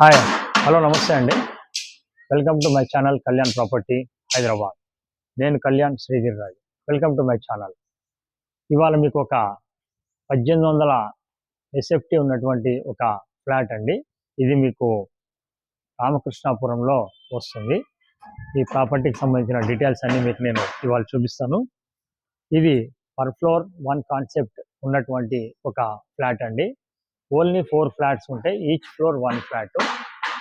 Hi hello నమస్తే అండి. Welcome to my channel Kalyan property Hyderabad. నేను Kalyan Srigiriraju. Welcome to my channel. ఇవాళ మీకు ఒక 1800 ఎస్ఎఫ్టీ ఉన్నటువంటి ఒక ఫ్లాట్ అండి. ఇది మీకు రామకృష్ణాపురంలో వస్తుంది. ఈ ప్రాపర్టీకి సంబంధించిన డీటెయిల్స్ అన్నీ మీకు నేను ఇవాళ చూపిస్తాను. ఇది పర్ ఫ్లోర్ 1 కాన్సెప్ట్ ఉన్నటువంటి ఒక ఫ్లాట్ అండి. ఓన్లీ 4 ఫ్లాట్స్ ఉంటాయి. Each floor 1 flat.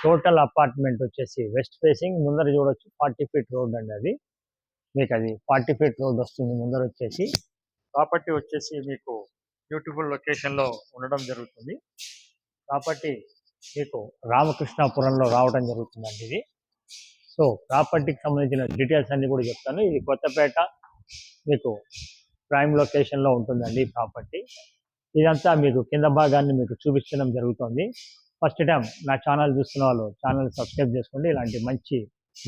Total apartment వచ్చేసి వెస్ట్ ఫేసింగ్. ముందర చూడొచ్చు 40 ఫీట్ రోడ్ అండి. అది మీకు 40 ఫీట్ రోడ్ వస్తుంది ముందర వచ్చేసి. ప్రాపర్టీ వచ్చేసి మీకు బ్యూటిఫుల్ లొకేషన్లో ఉండడం జరుగుతుంది. ప్రాపర్టీ మీకు రామకృష్ణాపురంలో రావడం జరుగుతుందండి ఇది. సో ప్రాపర్టీకి సంబంధించిన డీటెయిల్స్ అన్నీ కూడా చెప్తాను. ఇది కొత్తపేట మీకు ప్రైమ్ లొకేషన్లో ఉంటుందండి ఈ ప్రాపర్టీ. ఇదంతా మీకు కింద భాగాన్ని మీకు చూపించడం జరుగుతుంది. ఫస్ట్ టైం నా ఛానల్ చూస్తున్న వాళ్ళు ఛానల్ సబ్స్క్రైబ్ చేసుకోండి. ఇలాంటి మంచి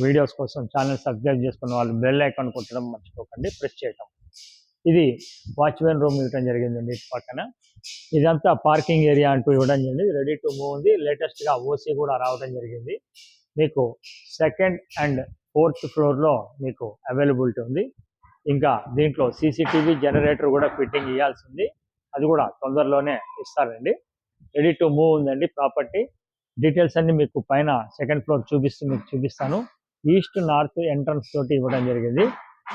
వీడియోస్ కోసం ఛానల్ సబ్స్క్రైబ్ చేసుకున్న వాళ్ళు బెల్ ఐకాన్ కొట్టడం మర్చిపోకండి, ప్రెస్ చేయటం. ఇది వాచ్మెన్ రూమ్ ఇవ్వడం జరిగిందండి ఇటు పక్కన. ఇదంతా పార్కింగ్ ఏరియా అంటూ ఇవ్వడం జరిగింది. రెడీ టు మూవ్ ఉంది. లేటెస్ట్గా ఓసీ కూడా రావడం జరిగింది. మీకు 2nd and 4th ఫ్లోర్లో మీకు అవైలబిలిటీ ఉంది. ఇంకా దీంట్లో సీసీటీవీ జనరేటర్ కూడా ఫిట్టింగ్ ఇవ్వాల్సి ఉంది. అది కూడా తొందరలోనే ఇస్తారండి. రెడీ టు మూవ్ ఉందండి ప్రాపర్టీ. డీటెయిల్స్ అన్ని మీకు పైన 2nd ఫ్లోర్ మీకు చూపిస్తాను. ఈస్ట్ నార్త్ ఎంట్రన్స్ తోటి ఇవ్వడం జరిగింది.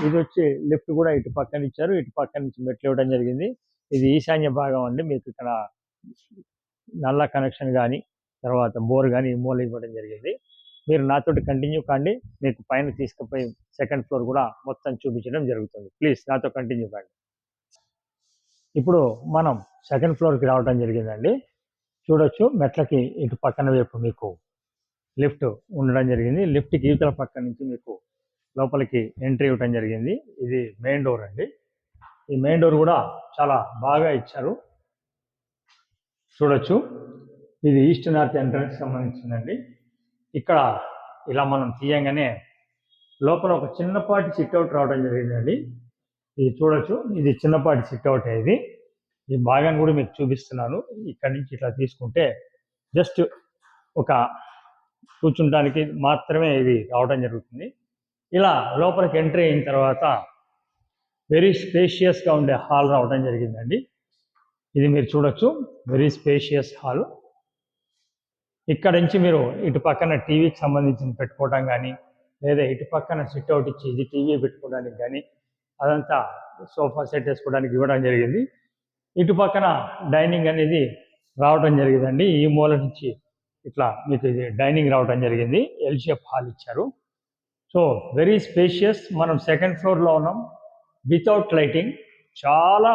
ఇది వచ్చి లిఫ్ట్ కూడా ఇటు పక్కన ఇచ్చారు. ఇటు పక్క నుంచి మెట్లు ఇవ్వడం జరిగింది. ఇది ఈశాన్య భాగం అండి. మీకు ఇక్కడ నల్ల కనెక్షన్ కానీ తర్వాత బోర్ కానీ ఈ మూల ఇవ్వడం జరిగింది. మీరు నాతోటి కంటిన్యూ కాండి. మీకు పైన తీసుకుపోయి 2nd ఫ్లోర్ కూడా మొత్తం చూపించడం జరుగుతుంది. ప్లీజ్ నాతో కంటిన్యూ కాండి. ఇప్పుడు మనం 2nd ఫ్లోర్కి రావడం జరిగిందండి. చూడొచ్చు మెట్లకి ఇటు పక్కన వైపు మీకు లిఫ్ట్ ఉండడం జరిగింది. లిఫ్ట్కి ఇవతల పక్క నుంచి మీకు లోపలికి ఎంట్రీ ఇవ్వడం జరిగింది. ఇది మెయిన్ డోర్ అండి. ఈ మెయిన్ డోర్ కూడా చాలా బాగా ఇచ్చారు. చూడొచ్చు ఇది ఈస్ట్ నార్త్ ఎంట్రన్స్ సంబంధించిందండి. ఇక్కడ ఇలా మనం తీయంగానే లోపల ఒక చిన్నపాటి సిట్అవుట్ రావడం జరిగిందండి. ఇది చూడొచ్చు, ఇది చిన్నపాటి సిట్అవుట్. ఇది ఈ భాగాన్ని కూడా మీకు చూపిస్తున్నాను. ఇక్కడి నుంచి ఇట్లా తీసుకుంటే జస్ట్ ఒక కూర్చుంటానికి మాత్రమే ఇది రావడం జరుగుతుంది. ఇలా లోపలికి ఎంట్రీ అయిన తర్వాత వెరీ స్పేషియస్గా ఉండే హాల్ రావడం జరిగిందండి. ఇది మీరు చూడొచ్చు, వెరీ స్పేషియస్ హాల్. ఇక్కడ నుంచి మీరు ఇటు పక్కన టీవీకి సంబంధించిన పెట్టుకోవడం కానీ లేదా ఇటు పక్కన సిట్అవుట్ ఇచ్చి ఇది టీవీ పెట్టుకోవడానికి కానీ అదంతా సోఫా సెట్ వేసుకోవడానికి ఇవ్వడం జరిగింది. ఇటు పక్కన డైనింగ్ అనేది రావడం జరిగిందండి. ఈ మూల నుంచి ఇట్లా మీకు ఇది డైనింగ్ రావడం జరిగింది. ఎల్ షేప్ హాల్ ఇచ్చారు. So very spacious. మనం 2nd ఫ్లోర్లో ఉన్నాం. వితౌట్ లైటింగ్ చాలా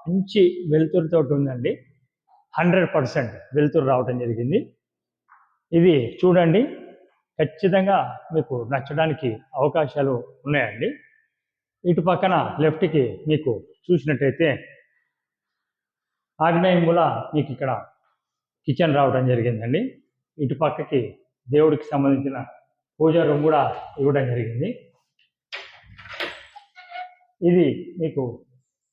మంచి వెలుతురుతో ఉందండి. 100% వెలుతురు రావడం జరిగింది. ఇది చూడండి, ఖచ్చితంగా మీకు నచ్చడానికి అవకాశాలు ఉన్నాయండి. ఇటు పక్కన లెఫ్ట్కి మీకు చూసినట్టయితే ఆగ్నేయ మూల మీకు ఇక్కడ కిచెన్ రావడం జరిగిందండి. ఇటు పక్కకి దేవుడికి సంబంధించిన పూజా రూమ్ కూడా ఇవ్వడం జరిగింది. ఇది మీకు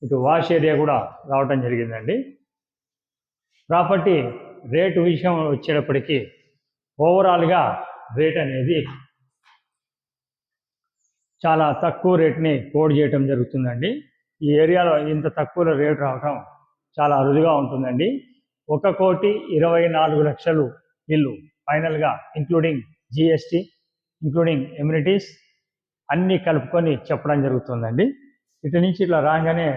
ఇటు వాష్ ఏరియా కూడా రావడం జరిగిందండి. ప్రాపర్టీ రేటు విషయం వచ్చేటప్పటికి ఓవరాల్గా రేట్ అనేది చాలా తక్కువ రేట్ని కోడ్ చేయడం జరుగుతుందండి. ఈ ఏరియాలో ఇంత తక్కువ రేట్ రావడం చాలా అరుదుగా ఉంటుందండి. 1,24,00,000 ఇల్లు ఫైనల్గా ఇంక్లూడింగ్ జిఎస్టీ, ఇంక్లూడింగ్ ఎమ్యూనిటీస్ అన్నీ కలుపుకొని చెప్పడం జరుగుతుందండి. ఇటు నుంచి ఇట్లా రాగానే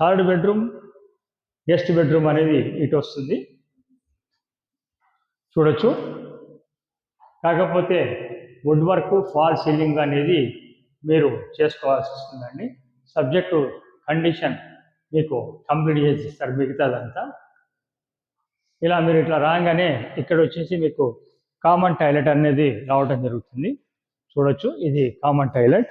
3rd బెడ్రూమ్, గెస్ట్ బెడ్రూమ్ అనేది ఇటు వస్తుంది. చూడొచ్చు. కాకపోతే వుడ్ వర్క్, ఫాల్ సీలింగ్ అనేది మీరు చేసుకోవాల్సి వస్తుందండి. సబ్జెక్టు కండిషన్ మీకు కంప్లీట్ చేసి ఇస్తారు మిగతాదంతా. ఇలా మీరు ఇట్లా రాగానే ఇక్కడ వచ్చేసి మీకు కామన్ టాయిలెట్ అనేది రావడం జరుగుతుంది. చూడొచ్చు, ఇది కామన్ టాయిలెట్.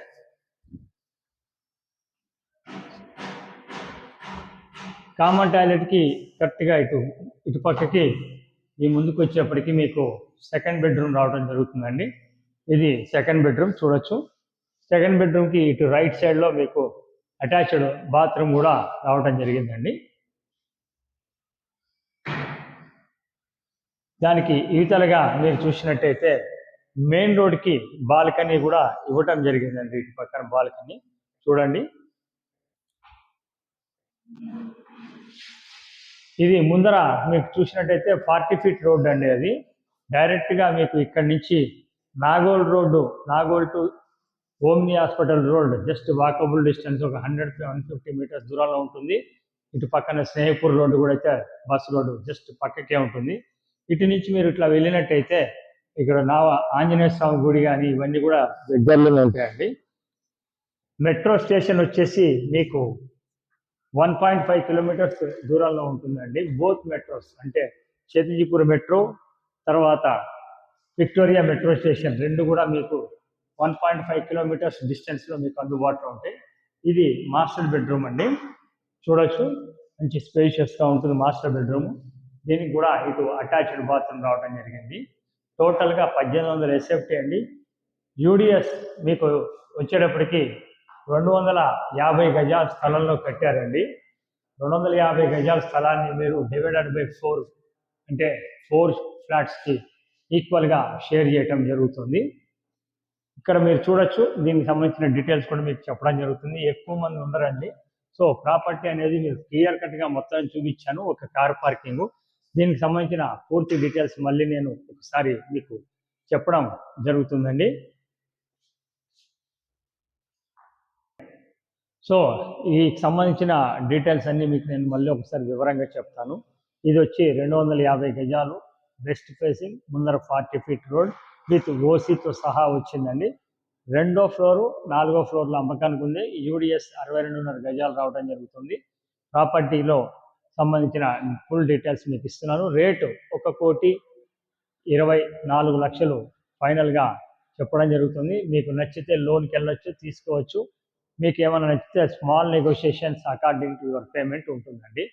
కామన్ టాయిలెట్కి కరెక్ట్గా ఇటు పక్కకి ఈ ముందుకు వచ్చేప్పటికి మీకు 2nd బెడ్రూమ్ రావడం జరుగుతుందండి. ఇది 2nd బెడ్రూమ్. చూడొచ్చు, 2nd బెడ్రూమ్కి ఇటు రైట్ సైడ్లో మీకు అటాచ్డ్ బాత్రూమ్ కూడా రావడం జరిగిందండి. దానికి ఈతలుగా మీరు చూసినట్టయితే మెయిన్ రోడ్కి బాల్కనీ కూడా ఇవ్వటం జరిగిందండి. ఇటు పక్కన బాల్కనీ చూడండి. ఇది ముందర మీకు చూసినట్టయితే 40 ఫీట్ రోడ్ అండి. అది డైరెక్ట్గా మీకు ఇక్కడి నుంచి Nagole to omni hospital road just walkable distance, ఒక 100-150 మీటర్స్ దూరంలో ఉంటుంది. ఇటు పక్కన స్నేహపూర్ రోడ్డు కూడా అయితే బస్ రోడ్డు జస్ట్ పక్కకే ఉంటుంది. ఇటు నుంచి మీరు ఇట్లా వెళ్ళినట్టయితే ఇక్కడ ఆంజనేయ స్వామి గుడి కానీ ఇవన్నీ కూడా దగ్గరలోనే ఉంటాయండి. మెట్రో స్టేషన్ వచ్చేసి మీకు 1.5 కిలోమీటర్స్ దూరంలో ఉంటుందండి. బోత్ మెట్రోస్ అంటే చేతిజీపూర్ మెట్రో తర్వాత విక్టోరియా మెట్రో స్టేషన్ రెండు కూడా మీకు 1.5 కిలోమీటర్స్ డిస్టెన్స్లో మీకు అందుబాటులో ఉంటాయి. ఇది మాస్టర్ బెడ్రూమ్ అండి. చూడొచ్చు, మంచి స్పేషియస్గా ఉంటుంది మాస్టర్ బెడ్రూమ్. దీనికి కూడా ఇటు అటాచ్డ్ బాత్రూమ్ రావడం జరిగింది. టోటల్గా 1800 ఎస్ఎఫ్టీ అండి. యూడిఎస్ మీకు వచ్చేటప్పటికి 250 గజాల స్థలంలో కట్టారండి. 250 గజాల స్థలాన్ని మీరు డివైడెడ్ బై 4 అంటే 4 ఫ్లాట్స్కి ఈక్వల్గా షేర్ చేయటం జరుగుతుంది. ఇక్కడ మీరు చూడొచ్చు, దీనికి సంబంధించిన డీటెయిల్స్ కూడా మీకు చెప్పడం జరుగుతుంది. ఎక్కువ మంది ఉండరండి. సో ప్రాపర్టీ అనేది మీరు క్లియర్ కట్గా మొత్తం చూపించాను. ఒక కార్ పార్కింగ్, దీనికి సంబంధించిన పూర్తి డీటెయిల్స్ మళ్ళీ నేను ఒకసారి మీకు చెప్పడం జరుగుతుందండి. సో ఈ సంబంధించిన డీటెయిల్స్ అన్నీ మీకు నేను మళ్ళీ ఒకసారి వివరంగా చెప్తాను. ఇది వచ్చి 250 గజాలు, వెస్ట్ ఫేసింగ్, ముందర 40 ఫీట్ రోడ్ విత్ ఓసీతో సహా వచ్చిందండి. 2వ ఫ్లోరు 4వ ఫ్లోర్లో అమ్మకానికి ఉంది. యూడిఎస్ 62.5 గజాలు రావడం జరుగుతుంది. ప్రాపర్టీలో సంబంధించిన ఫుల్ డీటెయిల్స్ మీకు ఇస్తున్నాను. రేటు 1,24,00,000 ఫైనల్గా చెప్పడం జరుగుతుంది. మీకు నచ్చితే లోన్కి వెళ్ళొచ్చు, తీసుకోవచ్చు. మీకు ఏమైనా నచ్చితే small negotiations according to your payment ఉంటుందండి.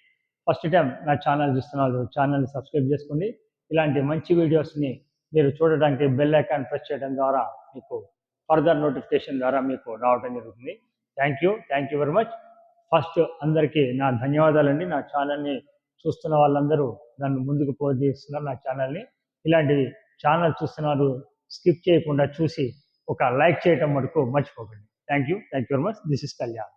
ఫస్ట్ టైం నా ఛానల్ చూస్తున్నారు, ఛానల్ని సబ్స్క్రైబ్ చేసుకోండి. ఇలాంటి మంచి వీడియోస్ని మీరు చూడడానికి బెల్ ఐకాన్ ప్రెస్ చేయడం ద్వారా మీకు ఫర్దర్ నోటిఫికేషన్ ద్వారా మీకు రావడం జరుగుతుంది. Thank you very much. First అందరికీ నా ధన్యవాదాలండి. నా ఛానల్ని చూస్తున్న వాళ్ళందరూ నన్ను ముందుకు పోదీస్తున్నారు. నా ఛానల్ని ఇలాంటి ఛానల్ చూస్తున్నారు, స్కిప్ చేయకుండా చూసి ఒక లైక్ చేయటం మటుకు మర్చిపోకండి. Thank you very much. This is Kalyan.